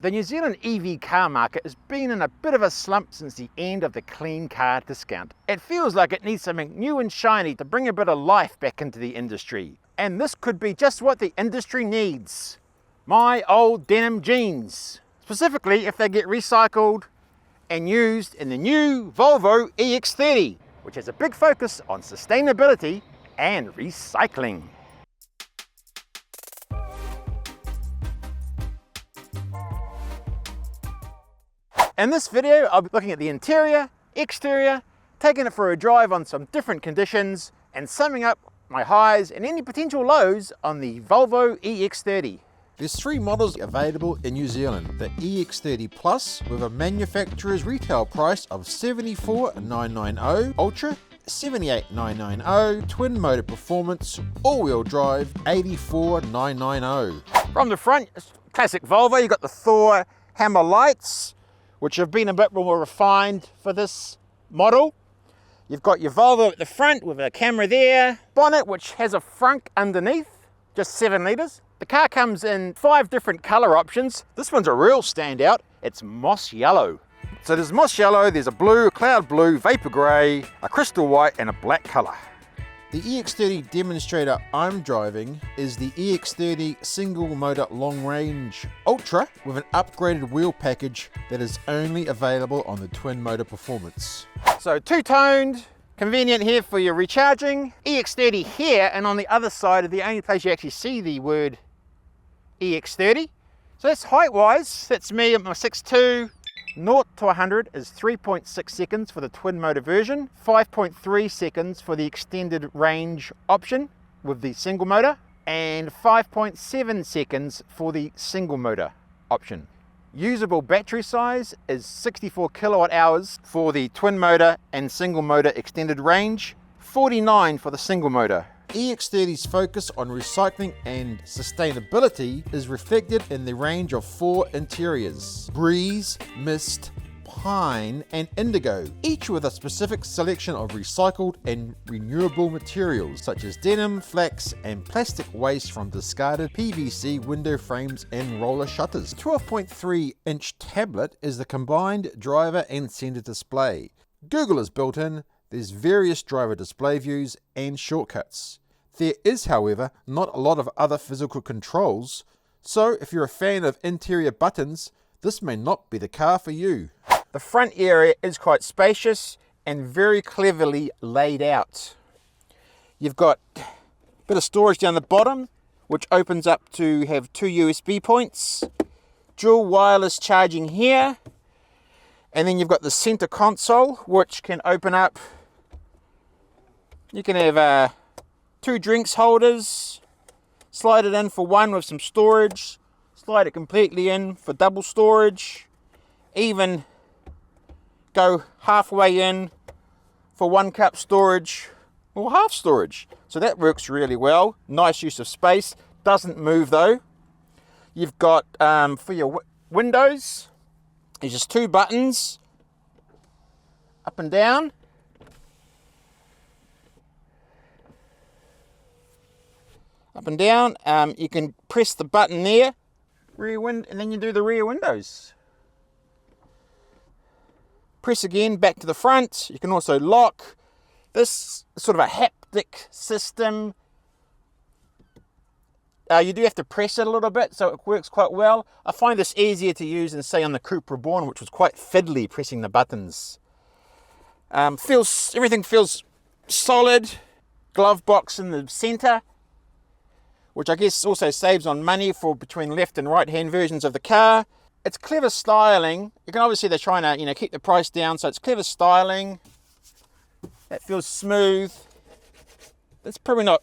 The New Zealand EV car market has been in a bit of a slump since the end of the clean car discount. It feels like it needs something new and shiny to bring a bit of life back into the industry. And this could be just what the industry needs. My old denim jeans. Specifically if they get recycled and used in the new Volvo EX30, which has a big focus on sustainability and recycling. In this video, I'll be looking at the interior, exterior, taking it for a drive on some different conditions, and summing up my highs and any potential lows on the Volvo EX30. There's three models available in New Zealand. The EX30 Plus with a manufacturer's retail price of $74,990, Ultra $78,990, Twin Motor Performance, all-wheel drive $84,990. From the front, classic Volvo, you've got the Thor hammer lights, which have been a bit more refined for this model. You've got your Volvo at the front with a camera there. Bonnet, which has a frunk underneath, just 7 litres. The car comes in 5 different colour options. This one's a real standout. It's moss yellow. So there's moss yellow, there's a blue, a cloud blue, vapor grey, a crystal white and a black colour. The EX30 demonstrator I'm driving is the EX30 single motor long range Ultra with an upgraded wheel package that is only available on the Twin Motor Performance. So two-toned, convenient here for your recharging. EX30 here, and on the other side of the only place you actually see the word EX30. So that's height-wise, that's me at my 6'2". 0 to 100 is 3.6 seconds for the twin motor version, 5.3 seconds for the extended range option with the single motor, and 5.7 seconds for the single motor option. Usable battery size is 64 kilowatt hours for the twin motor and single motor extended range, 49 for the single motor. EX30's focus on recycling and sustainability is reflected in the range of 4 interiors: breeze, mist, pine and indigo, each with a specific selection of recycled and renewable materials such as denim, flax and plastic waste from discarded PVC window frames and roller shutters. 12.3-inch tablet is the combined driver and center display. Google is built in. There's various driver display views and shortcuts. There is, however, not a lot of other physical controls, so if you're a fan of interior buttons, this may not be the car for you. The front area is quite spacious and very cleverly laid out. You've got a bit of storage down the bottom, which opens up to have 2 USB points, dual wireless charging here, and then you've got the center console, which can open up. You can have 2 drinks holders, slide it in for 1 with some storage, slide it completely in for double storage, even go halfway in for 1 cup storage or half storage. So that works really well. Nice use of space, doesn't move though. You've got for your windows, there's just 2 buttons, up and down. Up and down, you can press the button there, rear window, and then you do the rear windows. Press again, back to the front. You can also lock. This is sort of a haptic system. You do have to press it a little bit, so it works quite well. I find this easier to use than say on the Coupe Reborn, which was quite fiddly pressing the buttons. Everything feels solid. Glove box in the center, which I guess also saves on money for between left and right hand versions of the car. It's clever styling. You can obviously they're trying to keep the price down, so it's clever styling. That feels smooth. That's probably not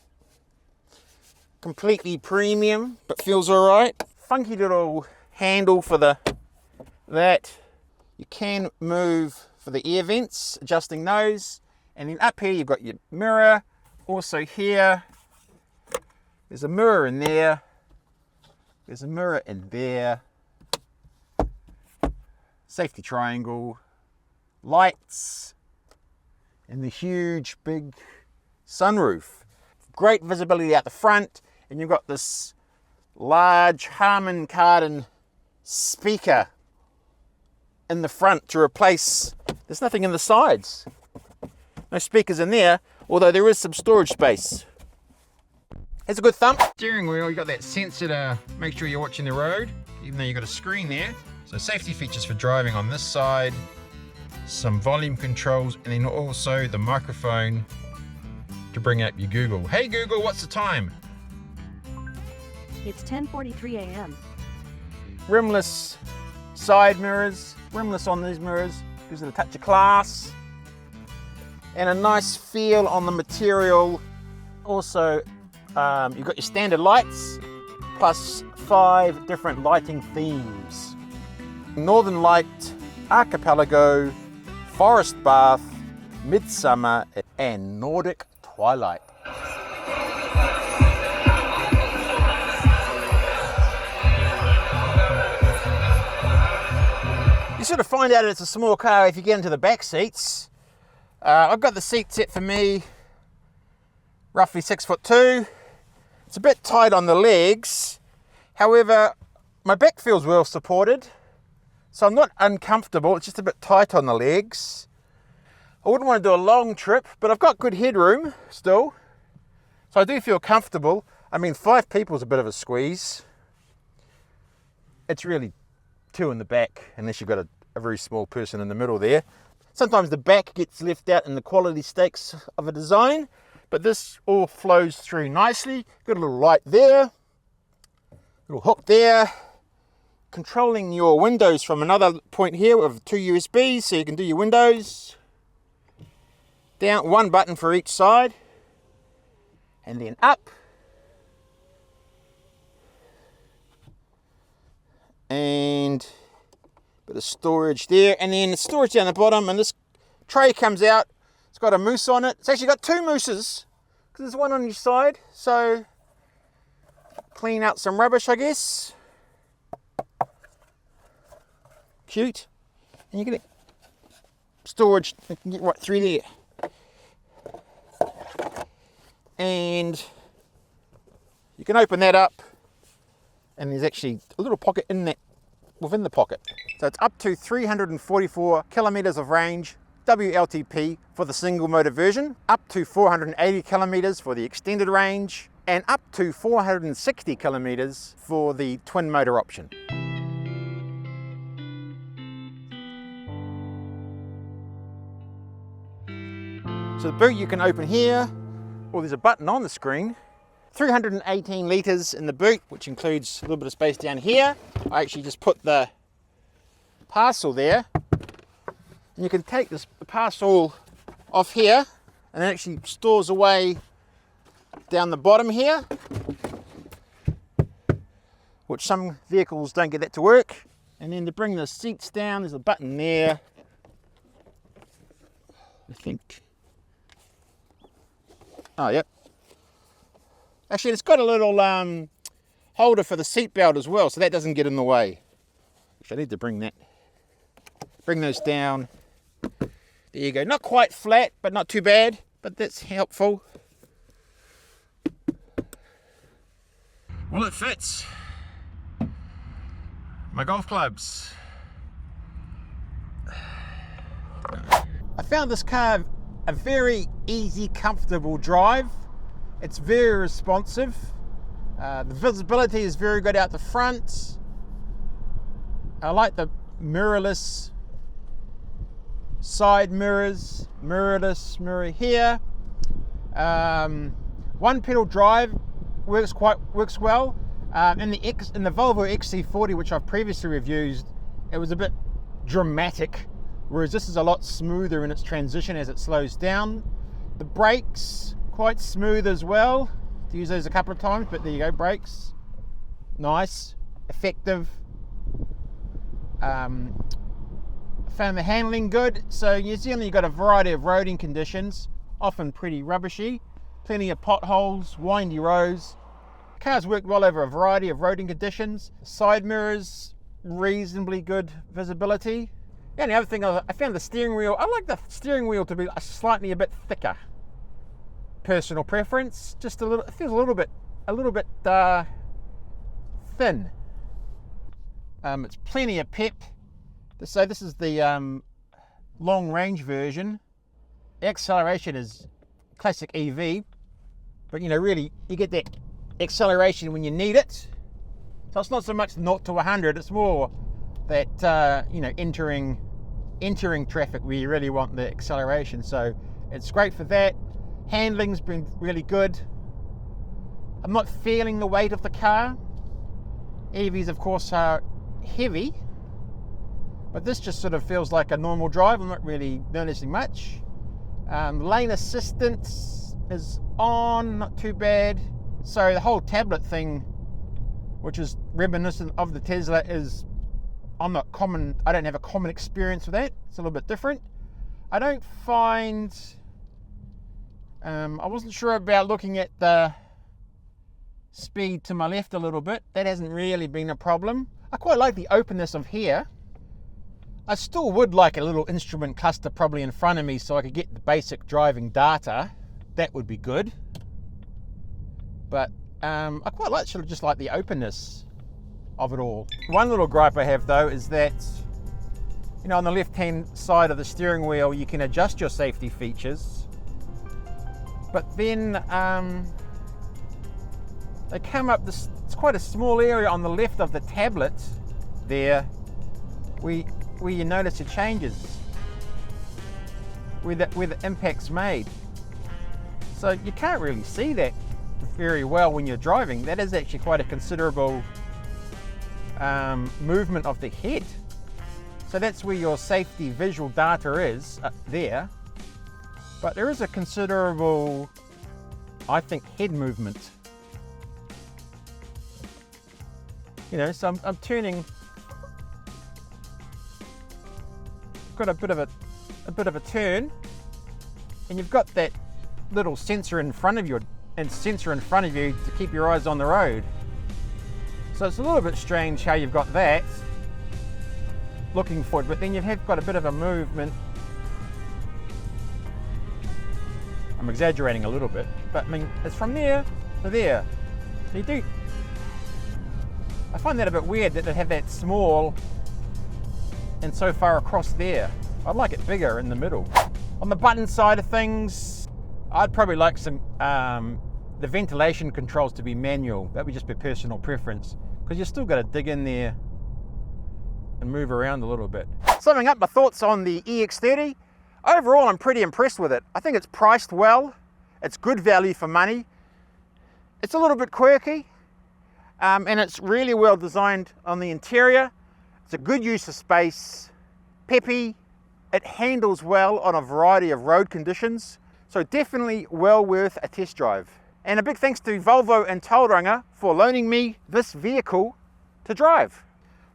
completely premium, but feels all right. Funky little handle for that. You can move for the air vents, adjusting those, and then up here you've got your mirror. Also here. There's a mirror in there, there's a mirror in there, safety triangle, lights, and the huge big sunroof. Great visibility out the front, and you've got this large Harman Kardon speaker in the front to replace, there's nothing in the sides. No speakers in there, although there is some storage space. It's a good thump. Steering wheel, you got that sensor to make sure you're watching the road, even though you've got a screen there. So safety features for driving on this side, some volume controls, and then also the microphone to bring up your Google. Hey Google, what's the time? It's 10:43 a.m. Rimless side mirrors, rimless on these mirrors, gives it a touch of class. And a nice feel on the material. Also, you've got your standard lights, plus 5 different lighting themes. Northern Light, Archipelago, Forest Bath, Midsummer, and Nordic Twilight. You sort of find out it's a small car if you get into the back seats. I've got the seat set for me, roughly 6'2". It's a bit tight on the legs. However, my back feels well supported, so I'm not uncomfortable. It's just a bit tight on the legs. I wouldn't want to do a long trip, but I've got good headroom still, so I do feel comfortable. I mean, 5 people is a bit of a squeeze. It's really 2 in the back, unless you've got a very small person in the middle there. Sometimes the back gets left out in the quality stakes of a design, but this all flows through nicely. Got a little light there, little hook there. Controlling your windows from another point here with 2 USBs, so you can do your windows. Down, 1 button for each side, and then up. And bit of storage there, and then the storage down the bottom, and this tray comes out. It's got a moose on it. It's actually got 2 mooses, because there's 1 on each side, so clean out some rubbish, I guess. Cute. And you get storage, you can get right through there. And you can open that up, and there's actually a little pocket in that, within the pocket. So it's up to 344 kilometers of range, WLTP for the single motor version, up to 480 kilometers for the extended range, and up to 460 kilometers for the twin motor option. So the boot you can open here, or there's a button on the screen. 318 litres in the boot, which includes a little bit of space down here. I actually just put the parcel there, and you can take this parcel off here, and it actually stores away down the bottom here, which some vehicles don't get that to work. And then to bring the seats down, there's a button there, I think. Oh, yep. Actually, it's got a little holder for the seat belt as well, so that doesn't get in the way. Actually, I need to bring those down. There you go. Not quite flat, but not too bad, but that's helpful. Well, it fits. My golf clubs. I found this car a very easy, comfortable drive. It's very responsive. The visibility is very good out the front. I like the mirrorless side mirrors, mirrorless mirror here. 1 pedal drive works well. In the Volvo EX30, which I've previously reviewed, it was a bit dramatic, whereas this is a lot smoother in its transition as it slows down. The brakes, quite smooth as well. To use those a couple of times, but there you go, brakes. Nice, effective. I found the handling good. So New Zealand, you've got a variety of roading conditions, often pretty rubbishy. Plenty of potholes, windy roads. Cars work well over a variety of roading conditions. Side mirrors, reasonably good visibility. And the other thing, I found the steering wheel, I like the steering wheel to be slightly a bit thicker. Personal preference, just a little, it feels a little bit thin. It's plenty of pep. So this is the long range version. The acceleration is classic EV, but you know, really you get that acceleration when you need it. So it's not so much 0 to 100, it's more that you know, entering traffic where you really want the acceleration. So it's great for that. Handling's been really good. I'm not feeling the weight of the car. EVs of course are heavy, but this just sort of feels like a normal drive. I'm not really noticing much. Lane assistance is on, not too bad. So the whole tablet thing, which is reminiscent of the Tesla, is I don't have a common experience with that. It's a little bit different. I don't find, I wasn't sure about looking at the speed to my left a little bit. That hasn't really been a problem. I quite like the openness of here. I still would like a little instrument cluster probably in front of me so I could get the basic driving data. That would be good. But I quite like, sort of just like the openness of it all. One little gripe I have though is that, you know, on the left hand side of the steering wheel you can adjust your safety features, but then they come up this, it's quite a small area on the left of the tablet there where you notice your changes, where the impact's made. So you can't really see that very well when you're driving. That is actually quite a considerable movement of the head. So that's where your safety visual data is, up there. But there is a considerable, I think, head movement. You know, so I'm turning, got a bit of a turn, and you've got that little sensor in front of you to keep your eyes on the road. So it's a little bit strange how you've got that looking forward, but then you have got a bit of a movement. I'm exaggerating a little bit, but I mean, it's from there to there. I find that a bit weird that they have that small and so far across there. I'd like it bigger in the middle. On the button side of things, I'd probably like some the ventilation controls to be manual. That would just be personal preference, because you've still got to dig in there and move around a little bit. Summing up my thoughts on the EX30, overall I'm pretty impressed with it. I think it's priced well, it's good value for money, it's a little bit quirky, and it's really well designed on the interior. It's a good use of space, peppy, it handles well on a variety of road conditions, so definitely well worth a test drive. And a big thanks to Volvo and Tauranga for loaning me this vehicle to drive.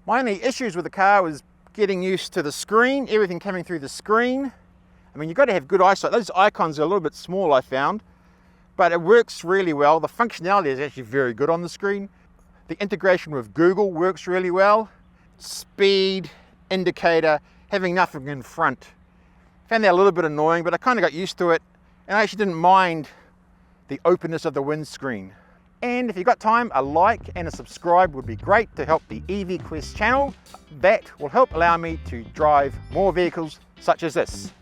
My only issues with the car was getting used to the screen, everything coming through the screen. I mean, you've got to have good eyesight. Those icons are a little bit small, I found, but it works really well. The functionality is actually very good on the screen. The integration with Google works really well. Speed, indicator, having nothing in front. Found that a little bit annoying, but I kind of got used to it, and I actually didn't mind the openness of the windscreen. And if you've got time, a like and a subscribe would be great to help the EV Quest channel. That will help allow me to drive more vehicles such as this.